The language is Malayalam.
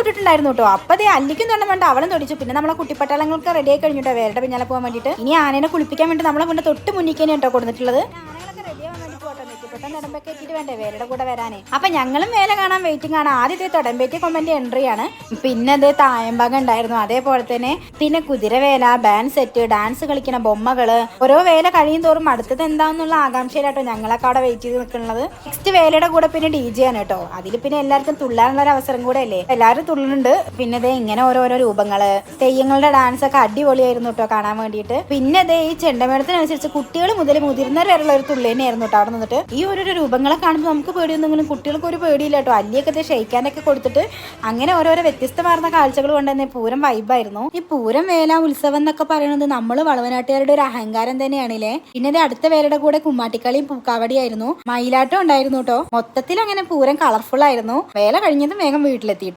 തൊട്ടിട്ടുണ്ടായിരുന്നു കേട്ടോ. അപ്പൊ അതേ അല്ലിക്കും തൊണ്ട വേണ്ട അവളും തൊടിച്ചു. പിന്നെ നമ്മളെ കുട്ടിപ്പട്ടാളങ്ങൾക്ക് റെഡി ആയി കഴിഞ്ഞിട്ടോ വേരുടെ പിന്നാലെ പോകാൻ വേണ്ടിയിട്ട്. ഇനി ആനേനെ കുളിപ്പിക്കാൻ വേണ്ടി നമ്മളെ കൊണ്ട് തൊട്ട് മുന്നിക്കേനെ കേട്ടോ കൊടുത്തിട്ടുള്ളത്. നെടുമ്പൊക്കെ എത്തിയിട്ട് വേണ്ടേ വേലയുടെ കൂടെ വരാനേ. അപ്പൊ ഞങ്ങളും വേല കാണാൻ വെയിറ്റിംഗ് ആണ്. ആദ്യത്തെ തൊടമ്പേറ്റി കൊമ്പന്റെ എൻട്രി ആണ്. പിന്നെ അത് തായമ്പാകം ഉണ്ടായിരുന്നു. അതേപോലെ തന്നെ പിന്നെ കുതിരവേല, ബാൻഡ് സെറ്റ്, ഡാൻസ് കളിക്കുന്ന ബൊമ്മകള്. ഓരോ വേല കഴിയും തോറും അടുത്തത് എന്താന്നുള്ള ആകാംക്ഷയിലാട്ടോ ഞങ്ങളൊക്കെ അവിടെ വെയിറ്റ് ചെയ്ത് നിൽക്കുന്നത്. നെക്സ്റ്റ് വേലയുടെ കൂടെ പിന്നെ DJ ആണ് കേട്ടോ. അതിൽ പിന്നെ എല്ലാവർക്കും തുള്ളാനുള്ള ഒരു അവസരം കൂടെ അല്ലേ, എല്ലാവരും തുള്ളുന്നുണ്ട്. പിന്നെ ഇതേ ഇങ്ങനെ ഓരോരോ രൂപങ്ങള്, തെയ്യങ്ങളുടെ ഡാൻസ് ഒക്കെ അടിപൊളിയായിരുന്നു കേട്ടോ കാണാൻ വേണ്ടിയിട്ട്. പിന്നെ ഇതേ ഈ ചെണ്ടമേളത്തിനനുസരിച്ച് കുട്ടികൾ മുതൽ മുതിർന്നവർ വരെയുള്ള ഒരു തുള്ളി തന്നെയായിരുന്നു കേട്ടോ അവിടെ നിന്നിട്ട്. ഈ ഓരോരോ രൂപങ്ങളെ കാണുമ്പോൾ നമുക്ക് പേടിയൊന്നെങ്കിലും കുട്ടികൾക്ക് ഒരു പേടിയില്ല കേട്ടോ. അല്ലിയൊക്കെ ഷെയ്ക്കാനൊക്കെ കൊടുത്തിട്ട് അങ്ങനെ ഓരോരോ വ്യത്യസ്തമാർന്ന കാഴ്ചകൾ കൊണ്ടുതന്നെ പൂരം വൈബായിരുന്നു. ഈ പൂരം വേല ഉത്സവം എന്നൊക്കെ പറയുന്നത് നമ്മൾ വളവനാട്ടുകാരുടെ ഒരു അഹങ്കാരം തന്നെയാണല്ലേ. പിന്നെ അടുത്ത വേലയുടെ കൂടെ കുമ്മാട്ടിക്കളിയും പൂക്കാവടിയായിരുന്നു, മയിലാട്ടം ഉണ്ടായിരുന്നു കേട്ടോ. മൊത്തത്തിൽ അങ്ങനെ പൂരം കളർഫുൾ ആയിരുന്നു. വേല കഴിഞ്ഞതും വേഗം വീട്ടിലെത്തി.